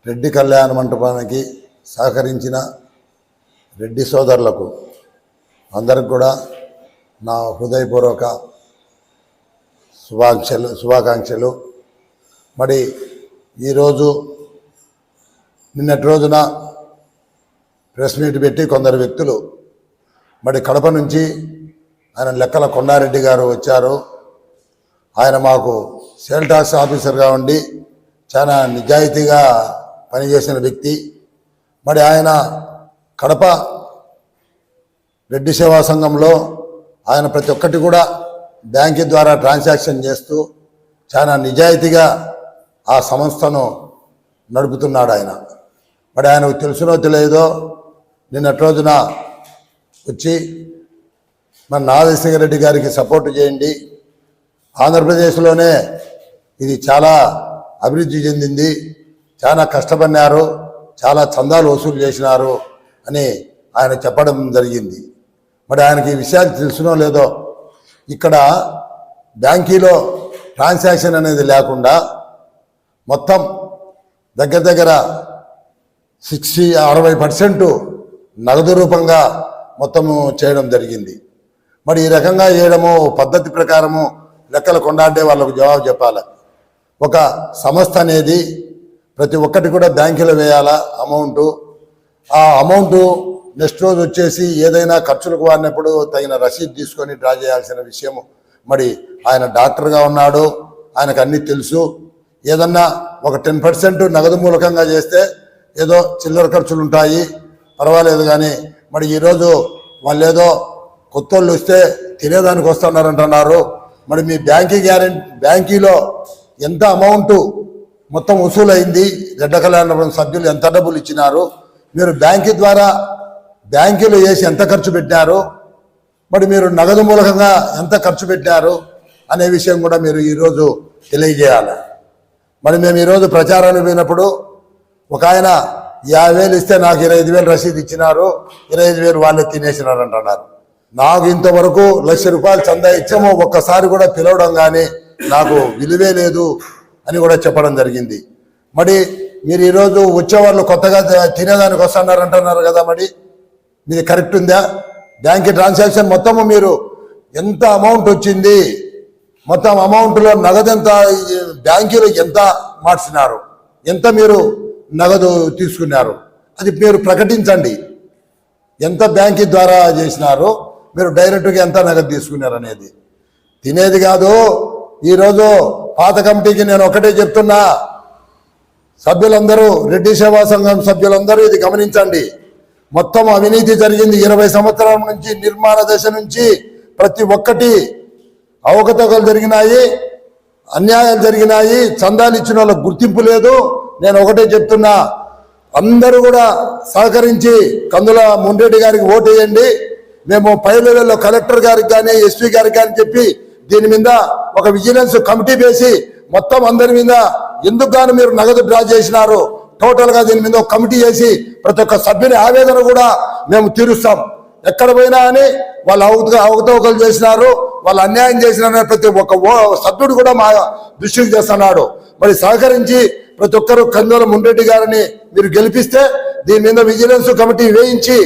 రెడ్డి కళ్యాణ మంటపానికి సహకరించిన రెడ్డి సోదరులకు అందరికి కూడా నా హృదయపూర్వక శుభాకాంక్షలు. మరి ఈరోజు నిన్నటి రోజున ప్రెస్ మీట్ పెట్టి కొందరు వ్యక్తులు మరి కడప నుంచి ఆయన లెక్కల కొండారెడ్డి గారు వచ్చారు. ఆయన మాకు సేల్ టాక్స్ ఆఫీసర్గా ఉండి చాలా నిజాయితీగా పనిచేసిన వ్యక్తి. మరి ఆయన కడప రెడ్డి సేవా సంఘంలో ఆయన ప్రతి ఒక్కటి కూడా బ్యాంకు ద్వారా ట్రాన్సాక్షన్ చేస్తూ చాలా నిజాయితీగా ఆ సంస్థను నడుపుతున్నాడు ఆయన. మరి ఆయనకు తెలుసునో తెలియదో నిన్నటి రోజున వచ్చి మన నాగేశ్వర రెడ్డి గారికి సపోర్ట్ చేయండి, ఆంధ్రప్రదేశ్లోనే ఇది చాలా అభివృద్ధి చెందింది, చాలా కష్టపడినారు, చాలా చందాలు వసూలు చేసినారు అని ఆయన చెప్పడం జరిగింది. మరి ఆయనకి ఈ విషయాలు తెలుసునో లేదో, ఇక్కడ బ్యాంకీలో ట్రాన్సాక్షన్ అనేది లేకుండా మొత్తం దగ్గర 60% నగదు రూపంగా మొత్తము చేయడం జరిగింది. మరి ఈ రకంగా చేయడము పద్ధతి ప్రకారము లెక్కలు కొండాడే వాళ్ళకు జవాబు చెప్పాలి. ఒక సంస్థ అనేది ప్రతి ఒక్కటి కూడా బ్యాంకులో వేయాలా అమౌంటు. ఆ అమౌంటు నెక్స్ట్ రోజు వచ్చేసి ఏదైనా ఖర్చులకు వాడినప్పుడు తగిన రసీదు తీసుకొని డ్రా చేయాల్సిన విషయము. మరి ఆయన డాక్టర్గా ఉన్నాడు, ఆయనకు అన్నీ తెలుసు. ఏదన్నా ఒక 10% నగదు మూలకంగా చేస్తే ఏదో చిల్లర ఖర్చులు ఉంటాయి, పర్వాలేదు. కానీ మరి ఈరోజు వాళ్ళు ఏదో కొత్త వాళ్ళు వస్తే తినేదానికి వస్తున్నారంటున్నారు. మరి మీ బ్యాంకీలో ఎంత అమౌంట్ మొత్తం వసూలైంది, రెడ్డ కళ్యాణ సభ్యులు ఎంత డబ్బులు ఇచ్చినారు, మీరు బ్యాంకు ద్వారా బ్యాంకులో వేసి ఎంత ఖర్చు పెట్టారు, మరి మీరు నగదు మూలకంగా ఎంత ఖర్చు పెట్టారు అనే విషయం కూడా మీరు ఈరోజు తెలియజేయాలి. మరి మేము ఈరోజు ప్రచారానికి పోయినప్పుడు ఒక ఆయన 50,000 ఇస్తే నాకు 25,000 రసీదు ఇచ్చినారు, 25,000 వాళ్ళే తినేసినారు అంటున్నారు. నాకు ఇంతవరకు ₹1,00,000 చందా ఇచ్చామో ఒక్కసారి కూడా పిలవడం కానీ నాకు విలువే లేదు అని కూడా చెప్పడం జరిగింది. మరి మీరు ఈరోజు వచ్చేవాళ్ళు కొత్తగా తినేదానికి వస్తున్నారు అంటున్నారు కదా, మరి మీది కరెక్ట్ ఉందా? బ్యాంక్ ట్రాన్సాక్షన్ మొత్తము మీరు ఎంత అమౌంట్ వచ్చింది, మొత్తం అమౌంట్లో నగదు ఎంత, బ్యాంకులో ఎంత మార్చినారు, ఎంత మీరు నగదు తీసుకున్నారు, అది మీరు ప్రకటించండి. ఎంత బ్యాంకు ద్వారా చేసినారు, మీరు డైరెక్ట్గా ఎంత నగదు తీసుకున్నారు అనేది. తినేది కాదు. ఈరోజు పాత కమిటీకి నేను ఒకటే చెప్తున్నా, సభ్యులందరూ రెడ్డి సేవా సంఘం సభ్యులందరూ ఇది గమనించండి. మొత్తం అవినీతి జరిగింది 20 సంవత్సరాల నుంచి, నిర్మాణ దశ నుంచి ప్రతి ఒక్కటి అవకతవకలు జరిగినాయి, అన్యాయాలు జరిగినాయి, చందాలు ఇచ్చిన వాళ్ళకు గుర్తింపు లేదు. నేను ఒకటే చెప్తున్నా, అందరూ కూడా సహకరించి కందుల మున్రెడ్డి గారికి ఓటేయండి. మేము పై లెవెల్లో కలెక్టర్ గారికి కానీ ఎస్పీ గారికి కానీ చెప్పి దీని మీద ఒక విజిలెన్స్ కమిటీ వేసి మొత్తం అందరి మీద ఎందుకు గాను మీరు నగదు డ్రా చేసినారు టోటల్గా దీని మీద ఒక కమిటీ వేసి ప్రతి ఒక్క సభ్యుని ఆవేదన కూడా మేము తీరుస్తాం. ఎక్కడ పోయినా అని వాళ్ళు అవకతవకలు చేసినారు, వాళ్ళు అన్యాయం చేసినారని ప్రతి ఒక్క సభ్యుడు కూడా మా దృష్టికి చేస్తున్నాడు. మరి సహకరించి ప్రతి ఒక్కరు కందుల మున్రెడ్డి గారిని మీరు గెలిపిస్తే దీని మీద విజిలెన్స్ కమిటీ వేయించి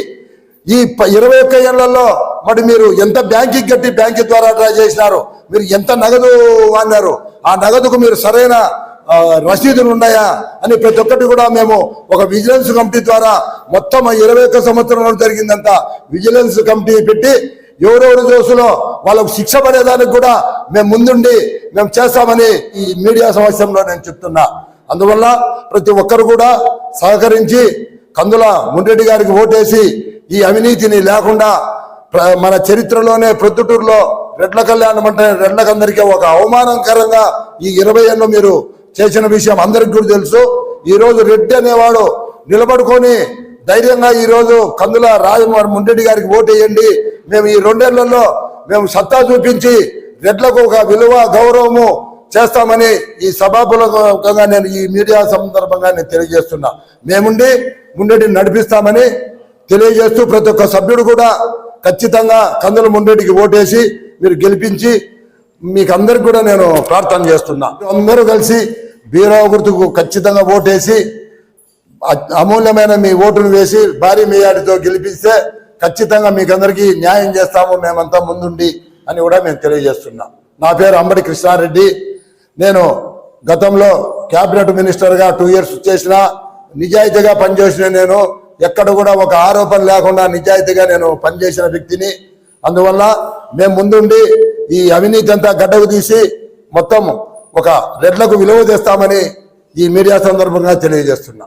ఈ 21 ఏళ్లలో మరి మీరు ఎంత బ్యాంకు కట్టి బ్యాంకు ద్వారా డ్రా చేసినారు, మీరు ఎంత నగదు వాడినారు, ఆ నగదుకు మీరు సరైన రసీదులు ఉన్నాయా అని ప్రతి ఒక్కటి కూడా మేము ఒక విజిలెన్స్ కమిటీ ద్వారా మొత్తం 21 సంవత్సరంలో జరిగిందంతా విజిలెన్స్ కమిటీ పెట్టి ఎవరెవరు దోషులో వాళ్ళకు శిక్ష పడేదానికి కూడా మేము ముందుండి మేము చేస్తామని ఈ మీడియా సమావేశంలో నేను చెప్తున్నా. అందువల్ల ప్రతి ఒక్కరు కూడా సహకరించి కందుల మున్రెడ్డి గారికి ఓటేసి ఈ అవినీతిని లేకుండా మన చరిత్రలోనే ప్రొద్దుటూరులో రెడ్ల కళ్యాణం అంటే రెడ్లకందరికీ ఒక అవమానకరంగా ఈ 20 ఏళ్ళు మీరు చేసిన విషయం అందరికి కూడా తెలుసు. ఈరోజు రెడ్డి అనేవాడు నిలబడుకొని ధైర్యంగా ఈరోజు కందుల మున్రెడ్డి గారికి ఓటేయండి, మేము ఈ 2 ఏళ్లలో మేము సత్తా చూపించి రెడ్లకు ఒక విలువ గౌరవము చేస్తామని ఈ సభాపూర్వకంగా నేను ఈ మీడియా సందర్భంగా నేను తెలియజేస్తున్నా. మేముండి మున్రెడ్డిని నడిపిస్తామని తెలియజేస్తూ ప్రతి ఒక్క సభ్యుడు కూడా ఖచ్చితంగా కందుల మున్రెడ్డికి ఓటేసి మీరు గెలిపించి మీకు అందరికి కూడా నేను ప్రార్థన చేస్తున్నా. అందరూ కలిసి బీరావ గుర్తుకు ఖచ్చితంగా ఓటేసి అమూల్యమైన మీ ఓటును వేసి భారీ మేయాటితో గెలిపిస్తే ఖచ్చితంగా మీకందరికీ న్యాయం చేస్తాము మేమంతా ముందుండి అని కూడా మేము తెలియజేస్తున్నాం. నా పేరు అంబడి కృష్ణారెడ్డి. నేను గతంలో క్యాబినెట్ మినిస్టర్గా 2 years చేసిన, నిజాయితీగా పనిచేసిన, నేను ఎక్కడ కూడా ఒక ఆరోపణ లేకుండా నిజాయితీగా నేను పనిచేసిన వ్యక్తిని. అందువల్ల మేము ముందుండి ఈ అవినీతి అంతా గడ్డకు తీసి మొత్తం ఒక రెడ్లకు విలువ తెస్తామని ఈ మీడియా సందర్భంగా తెలియజేస్తున్నా.